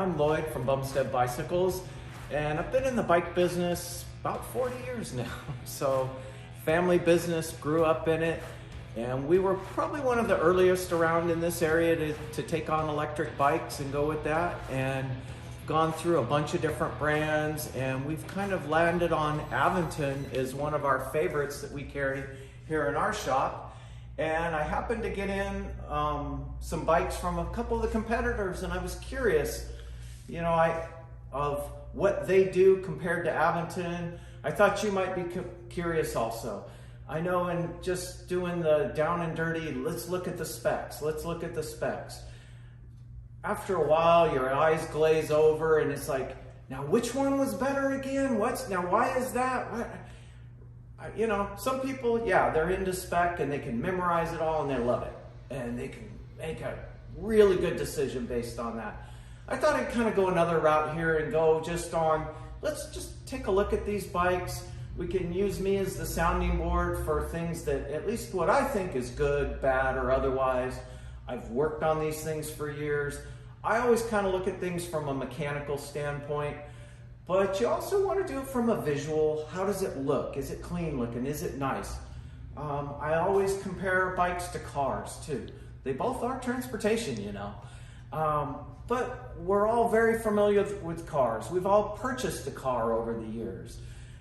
I'm Lloyd from Bumstead Bicycles, and I've been in the bike business about 40 years now. So family business, grew up in it, and we were probably one of the earliest around in this area to take on electric bikes and go with that, and gone through a bunch of different brands, and we've kind of landed on Aventon as one of our favorites that we carry here in our shop. And I happened to get in some bikes from a couple of the competitors, and I was curious, you know, of what they do compared to Aventon. I thought you might be curious also. I know in just doing the down and dirty, let's look at the specs, After a while, your eyes glaze over and it's like, now which one was better again? Now why is that? You know, some people, yeah, they're into spec and they can memorize it all and they love it. And they can make a really good decision based on that. I thought I'd kind of go another route here and go just on, let's just take a look at these bikes. We can use me as the sounding board for things that, at least what I think is good, bad, or otherwise. I've worked on these things for years. I always kind of look at things from a mechanical standpoint, but you also want to do it from a visual. How does it look? Is it clean looking? Is it nice? I always compare bikes to cars too. They both are transportation, you know. But we're all very familiar with cars. We've all purchased a car over the years.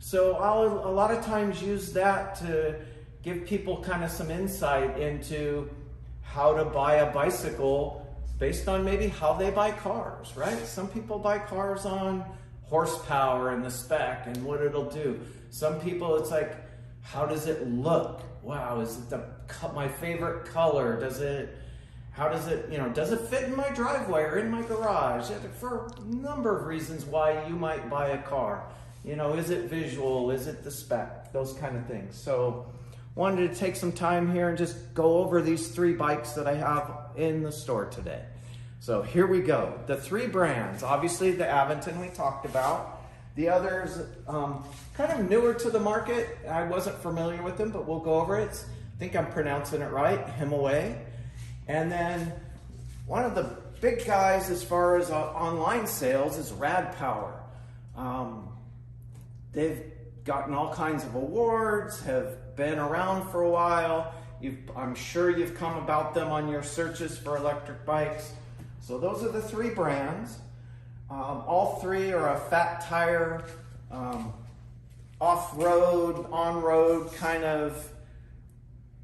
So I'll a lot of times use that to give people kind of some insight into how to buy a bicycle based on maybe how they buy cars, right? Some people buy cars on horsepower and the spec and what it'll do. Some people, it's like, how does it look? Wow, is it my favorite color? How does it, you know, does it fit in my driveway or in my garage? For a number of reasons why you might buy a car. You know, is it visual? Is it the spec? Those kind of things. So wanted to take some time here and just go over these three bikes that I have in the store today. So here we go. The three brands, obviously the Aventon we talked about. The others, kind of newer to the market. I wasn't familiar with them, but we'll go over it. I think I'm pronouncing it right, Himiway. And then one of the big guys as far as online sales is Rad Power. They've gotten all kinds of awards, have been around for a while. I'm sure you've come about them on your searches for electric bikes. So those are the three brands. All three are a fat tire, off-road, on-road kind of,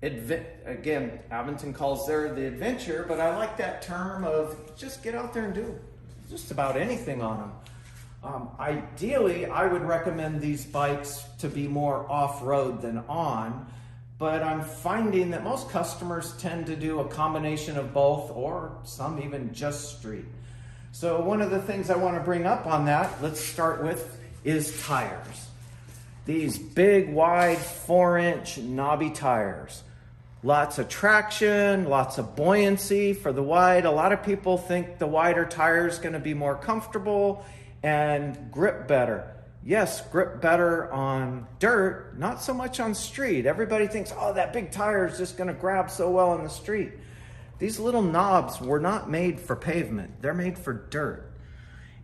again, Aventon calls there the adventure, but I like that term of just get out there and do just about anything on them. Ideally, I would recommend these bikes to be more off-road than on, but I'm finding that most customers tend to do a combination of both, or some even just street. So one of the things I want to bring up on that, let's start with, is tires. These big, wide, 4-inch knobby tires. Lots of traction, lots of buoyancy for the wide. A lot of people think the wider tire is going to be more comfortable and grip better. Yes, grip better on dirt, not so much on street. Everybody thinks, oh, that big tire is just going to grab so well on the street. These little knobs were not made for pavement. They're made for dirt.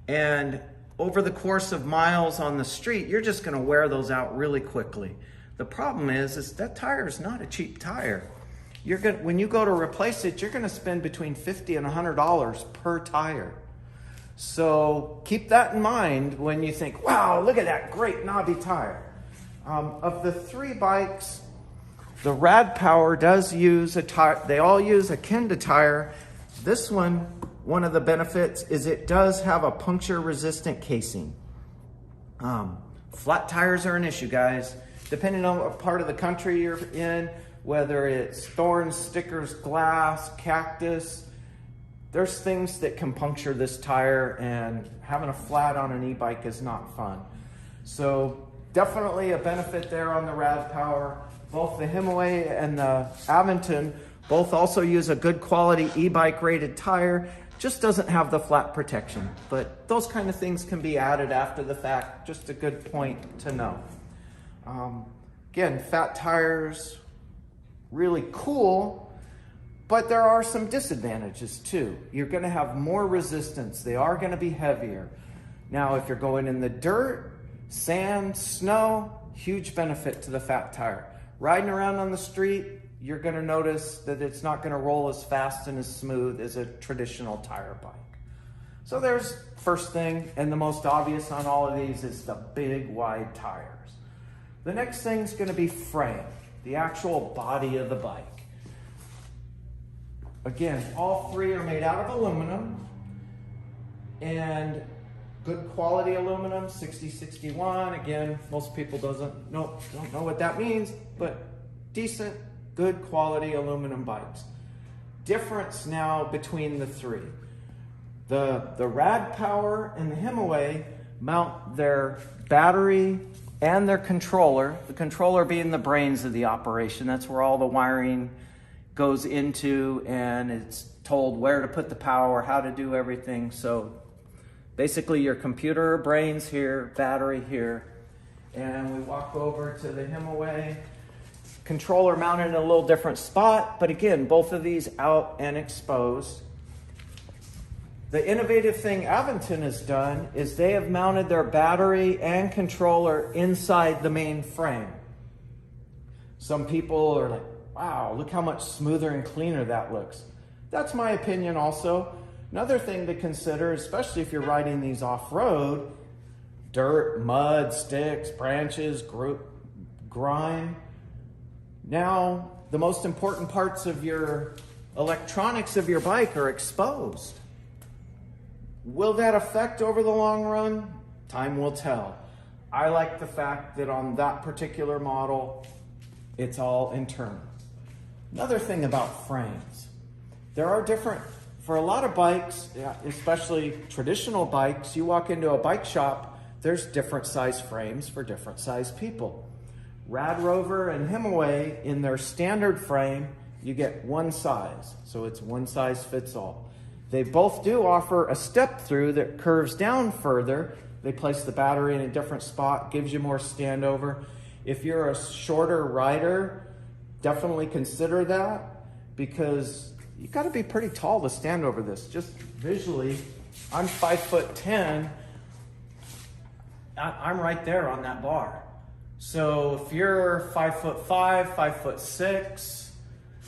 And over the course of miles on the street, you're just going to wear those out really quickly. The problem is that tire is not a cheap tire. When you go to replace it, you're going to spend between $50 and $100 per tire. So keep that in mind when you think, wow, look at that great knobby tire. Of the three bikes, the Rad Power does use a tire. They all use a Kenda tire. This one of the benefits is it does have a puncture-resistant casing. Flat tires are an issue, guys. Depending on what part of the country you're in, whether it's thorns, stickers, glass, cactus, there's things that can puncture this tire, and having a flat on an e-bike is not fun. So definitely a benefit there on the Rad Power. Both the Himiway and the Aventon both also use a good quality e-bike rated tire, just doesn't have the flat protection. But those kind of things can be added after the fact, just a good point to know. Again, fat tires, really cool, But there are some disadvantages too. You're going to have more resistance. They are going to be heavier. Now, if you're going in the dirt, sand, snow, huge benefit to the fat tire. Riding around on the street, you're going to notice that it's not going to roll as fast and as smooth as a traditional tire bike. So there's first thing, and the most obvious on all of these is the big wide tires. The next thing is going to be frame, the actual body of the bike. Again, all three are made out of aluminum, and good quality aluminum, 6061. Again, most people don't know what that means, but decent, good quality aluminum bikes. Difference now between the three. The Rad Power and the Himiway mount their battery and their controller, the controller being the brains of the operation. That's where all the wiring goes into, and it's told where to put the power, how to do everything. So basically your computer brains here, battery here, and we walk over to the Himiway. Controller mounted in a little different spot, but again, both of these out and exposed. The innovative thing Aventon has done is they have mounted their battery and controller inside the main frame. Some people are like, wow, look how much smoother and cleaner that looks. That's my opinion also. Another thing to consider, especially if you're riding these off-road, dirt, mud, sticks, branches, grime. Now, the most important parts of your electronics of your bike are exposed. Will that affect over the long run? Time will tell. I like the fact that on that particular model, it's all internal. Another thing about frames. There are different, for a lot of bikes, especially traditional bikes, you walk into a bike shop, there's different size frames for different size people. Rad Rover and Himiway, in their standard frame, you get one size. So it's one size fits all. They both do offer a step through that curves down further. They place the battery in a different spot, gives you more standover. If you're a shorter rider, definitely consider that, because you got to be pretty tall to stand over this. Just visually, I'm 5'10". I'm right there on that bar. So if you're 5'5", 5'6",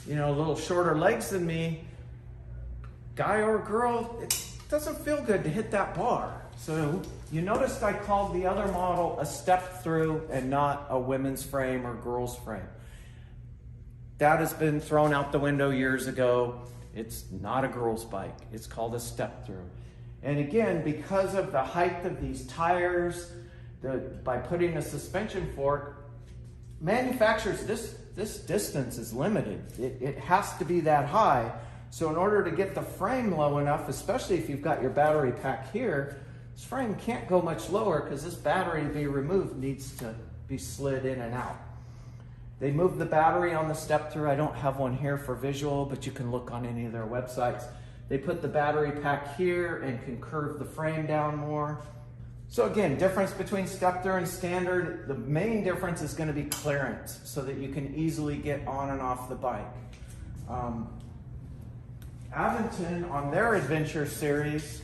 you know, a little shorter legs than me, guy or girl, it doesn't feel good to hit that bar. So you noticed I called the other model a step through and not a women's frame or girl's frame. That has been thrown out the window years ago. It's not a girl's bike. It's called a step through. And again, because of the height of these tires, by putting a suspension fork, manufacturers, this distance is limited. It has to be that high. So in order to get the frame low enough, especially if you've got your battery pack here, this frame can't go much lower because this battery to be removed needs to be slid in and out. They moved the battery on the step through. I don't have one here for visual, but you can look on any of their websites. They put the battery pack here and can curve the frame down more. So again, difference between step through and standard, the main difference is going to be clearance so that you can easily get on and off the bike. Aventon, on their Adventure series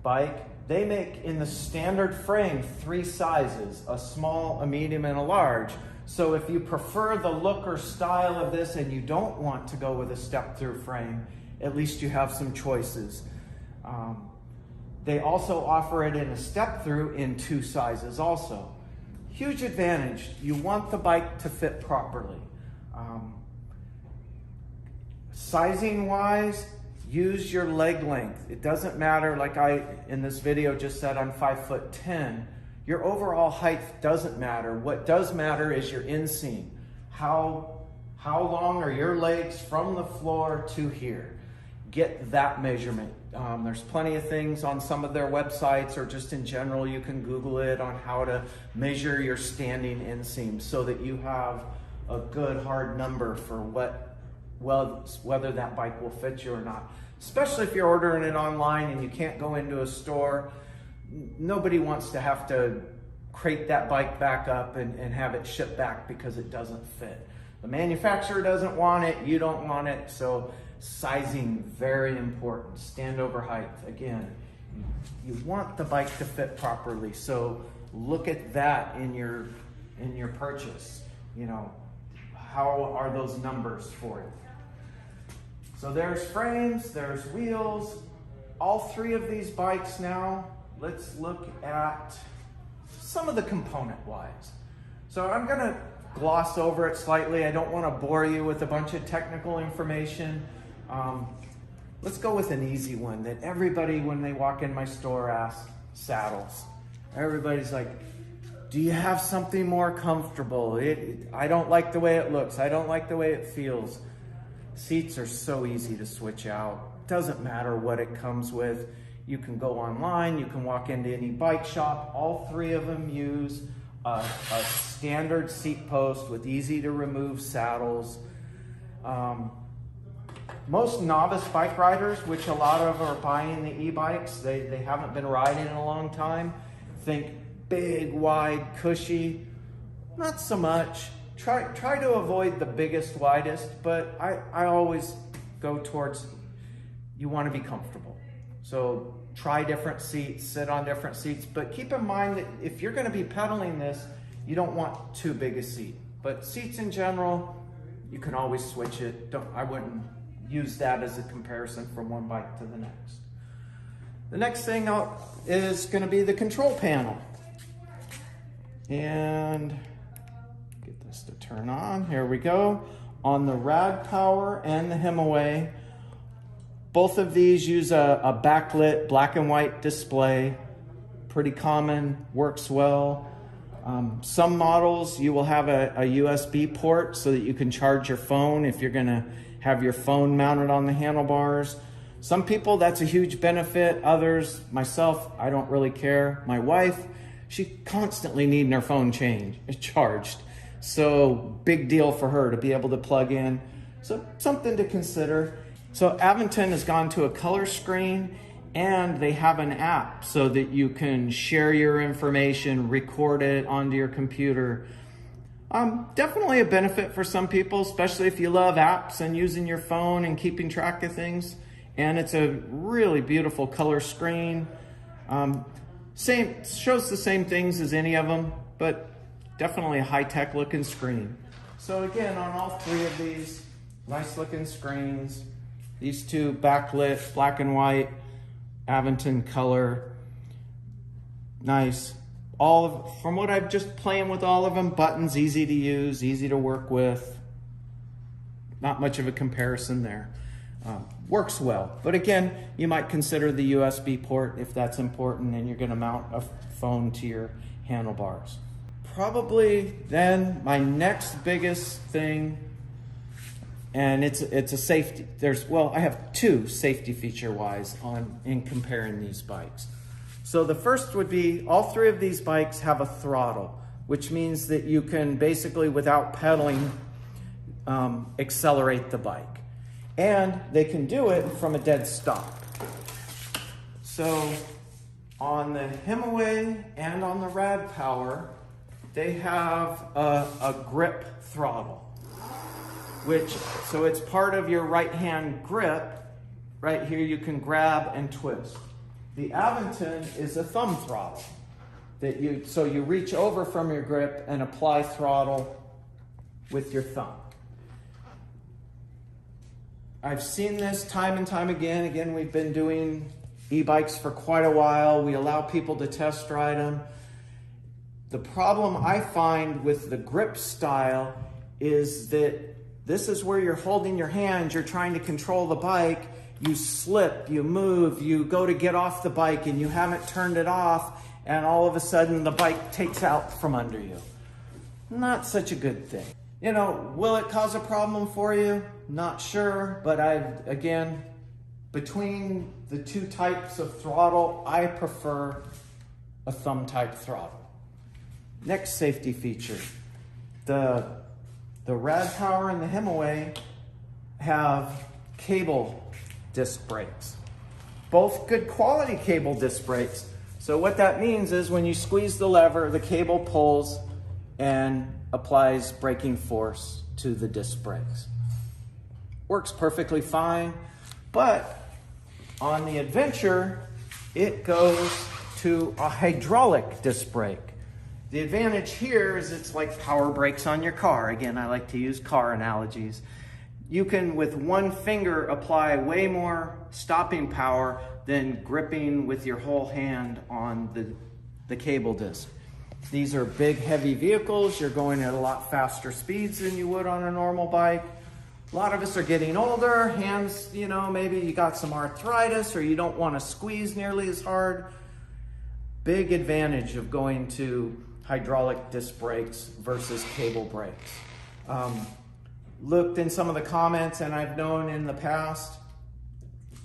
bike, they make in the standard frame 3 sizes, a small, a medium, and a large. So if you prefer the look or style of this and you don't want to go with a step-through frame, at least you have some choices. They also offer it in a step-through in 2 sizes also. Huge advantage. You want the bike to fit properly. Sizing-wise, use your leg length. It doesn't matter, like I, in this video, just said I'm 5'10". Your overall height doesn't matter. What does matter is your inseam. How long are your legs from the floor to here? Get that measurement. There's plenty of things on some of their websites, or just in general, you can Google it on how to measure your standing inseam so that you have a good hard number for whether that bike will fit you or not. Especially if you're ordering it online and you can't go into a store. Nobody wants to have to crate that bike back up and have it shipped back because it doesn't fit. The manufacturer doesn't want it, you don't want it, so Sizing, very important. Standover height, again, you want the bike to fit properly. So look at that in your purchase. You know, how are those numbers for you? So there's frames, there's wheels. All three of these bikes now, let's look at some of the component wise. So I'm gonna gloss over it slightly. I don't wanna bore you with a bunch of technical information. Let's go with an easy one that everybody, when they walk in my store, asks: saddles. Everybody's like, do you have something more comfortable? I don't like the way it looks. I don't like the way it feels. Seats are so easy to switch out. Doesn't matter what it comes with. You can go online, you can walk into any bike shop. All three of them use a standard seat post with easy to remove saddles. Most novice bike riders, which a lot of are buying the e-bikes, they haven't been riding in a long time, think big, wide, cushy. Not so much. Try to avoid the biggest, widest, but I always go towards, you want to be comfortable. So try different seats, sit on different seats, but keep in mind that if you're going to be pedaling this, you don't want too big a seat. But seats in general, you can always switch it. I wouldn't use that as a comparison from one bike to the next. The next thing is going to be the control panel. And get this to turn on. Here we go. On the Rad Power and the Himiway, both of these use a backlit black and white display. Pretty common, works well. Some models you will have a USB port so that you can charge your phone if you're gonna have your phone mounted on the handlebars. Some people, that's a huge benefit. Others, myself, I don't really care. My wife, she constantly needing her phone charged. So big deal for her to be able to plug in. So something to consider. So Aventon has gone to a color screen, and they have an app so that you can share your information, record it onto your computer. Definitely a benefit for some people, especially if you love apps and using your phone and keeping track of things. And it's a really beautiful color screen. Shows the same things as any of them, but definitely a high-tech looking screen. So again, on all three of these, nice looking screens. These two backlit, black and white, Aventon color, nice. From what I've just playing with all of them, buttons easy to use, easy to work with. Not much of a comparison there. Works well, but again, you might consider the USB port if that's important and you're gonna mount a phone to your handlebars. Probably then my next biggest thing, and it's a safety. I have two safety feature wise in comparing these bikes. So the first would be, all three of these bikes have a throttle, which means that you can basically, without pedaling, accelerate the bike. And they can do it from a dead stop. So on the Himiway and on the Rad Power, they have a grip throttle, so it's part of your right hand grip. Right here you can grab and twist. The Aventon is a thumb throttle so you reach over from your grip and apply throttle with your thumb. I've seen this time and time again. Again, we've been doing e-bikes for quite a while. We allow people to test ride them. The problem I find with the grip style is that this is where you're holding your hand, you're trying to control the bike, you slip, you move, you go to get off the bike and you haven't turned it off, and all of a sudden the bike takes out from under you. Not such a good thing. You know, will it cause a problem for you? Not sure, but again, between the two types of throttle, I prefer a thumb type throttle. Next safety feature, the Rad Power and the Himiway have cable disc brakes. Both good quality cable disc brakes. So what that means is when you squeeze the lever, the cable pulls and applies braking force to the disc brakes. works perfectly fine. But on the Adventure, it goes to a hydraulic disc brake. The advantage here is it's like power brakes on your car. Again, I like to use car analogies. You can, with one finger, apply way more stopping power than gripping with your whole hand on the cable disc. These are big, heavy vehicles. You're going at a lot faster speeds than you would on a normal bike. A lot of us are getting older, hands, you know, maybe you got some arthritis or you don't want to squeeze nearly as hard. Big advantage of going to hydraulic disc brakes versus cable brakes. Looked in some of the comments, and I've known in the past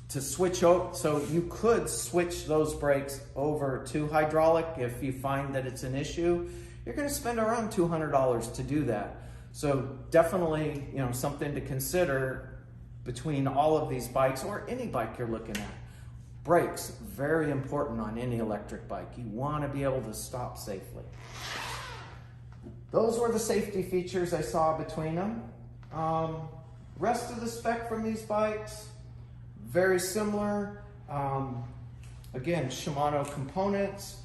to switch over, so you could switch those brakes over to hydraulic if you find that it's an issue. You're going to spend around $200 to do that. So definitely, you know, something to consider between all of these bikes or any bike you're looking at. Brakes, very important on any electric bike. You want to be able to stop safely. Those were the safety features I saw between them. Rest of the spec from these bikes, very similar. Again, Shimano components.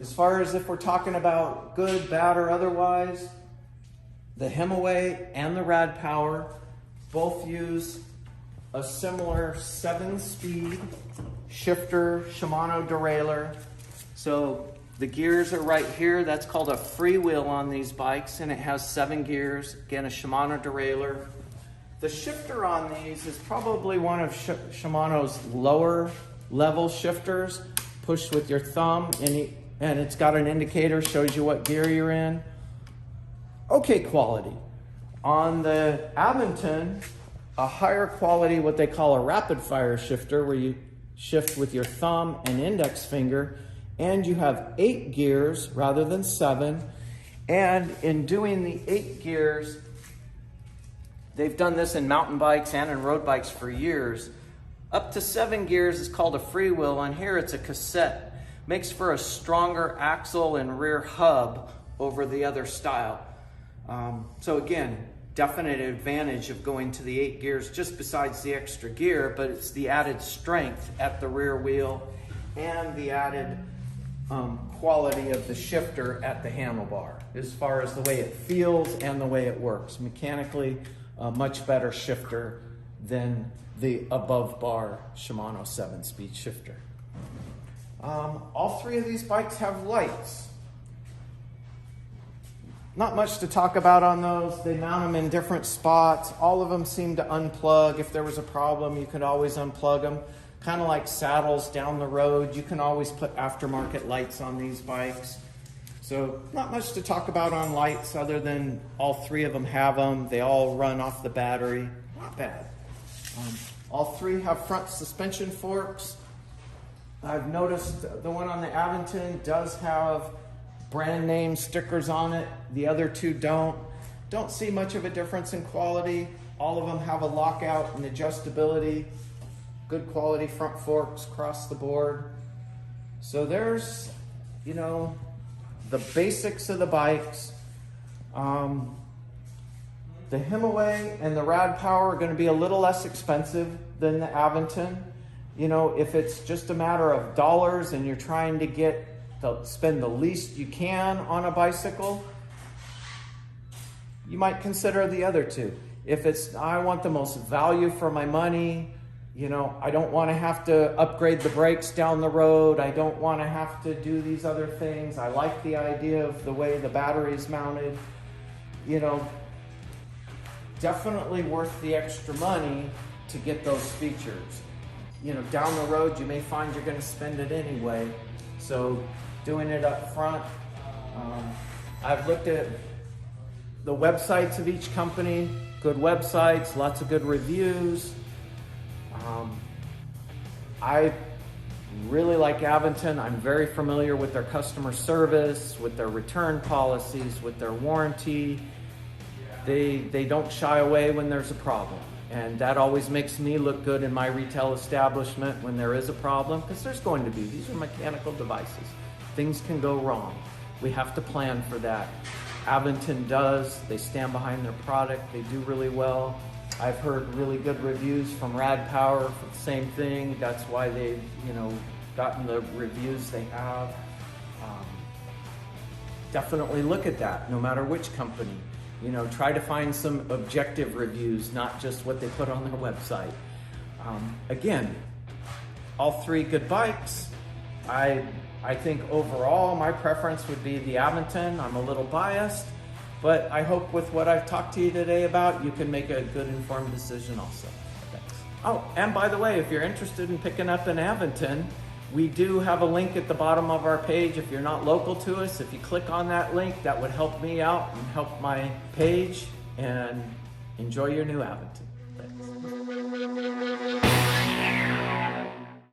As far as if we're talking about good, bad, or otherwise, the Himiway and the Rad Power both use a similar 7-speed shifter Shimano derailleur. So the gears are right here. That's called a freewheel on these bikes, and it has 7 gears. Again, a Shimano derailleur. The shifter on these is probably one of Shimano's lower level shifters. Push with your thumb, and it's got an indicator, shows you what gear you're in. Okay quality. On the Aventon, a higher quality, what they call a rapid fire shifter, where you shift with your thumb and index finger, and you have 8 gears rather than 7. And in doing the 8 gears, they've done this in mountain bikes and in road bikes for years. Up to 7 gears is called a freewheel, and here it's a cassette. Makes for a stronger axle and rear hub over the other style. So again, definite advantage of going to the 8 gears, just besides the extra gear, but it's the added strength at the rear wheel and the added quality of the shifter at the handlebar, as far as the way it feels and the way it works. Mechanically, a much better shifter than the above bar Shimano 7-speed shifter. All 3 of these bikes have lights. Not much to talk about on those. They mount them in different spots. All of them seem to unplug. If there was a problem, you could always unplug them. Kind of like saddles down the road. You can always put aftermarket lights on these bikes. So not much to talk about on lights other than all 3 of them have them. They all run off the battery. Not bad. All 3 have front suspension forks. I've noticed the one on the Aventon does have brand name stickers on it. The other 2 don't. Don't see much of a difference in quality. All of them have a lockout and adjustability. Good quality front forks across the board. So there's, you know, the basics of the bikes. The Himiway and the Rad Power are going to be a little less expensive than the Aventon. You know, if it's just a matter of dollars and you're trying to spend the least you can on a bicycle, you might consider the other 2. If it's, I want the most value for my money, you know, I don't want to have to upgrade the brakes down the road, I don't want to have to do these other things, I like the idea of the way the battery is mounted, you know, definitely worth the extra money to get those features. You know, down the road, you may find you're going to spend it anyway. So doing it up front, I've looked at the websites of each company, good websites, lots of good reviews. I really like Aventon. I'm very familiar with their customer service, with their return policies, with their warranty. They don't shy away when there's a problem. And that always makes me look good in my retail establishment when there is a problem, because there's going to be. These are mechanical devices. Things can go wrong. We have to plan for that. Aventon does. They stand behind their product. They do really well. I've heard really good reviews from Rad Power for the same thing. That's why they've, gotten the reviews they have. Definitely look at that, no matter which company. Try to find some objective reviews, not just what they put on their website. Again, all three good bikes. I think overall my preference would be the Aventon. I'm a little biased, but I hope with what I've talked to you today about, you can make a good informed decision also. Thanks. Oh, and by the way, if you're interested in picking up an Aventon, we do have a link at the bottom of our page. If you're not local to us, if you click on that link, that would help me out and help my page, and enjoy your new Aventon. Thanks.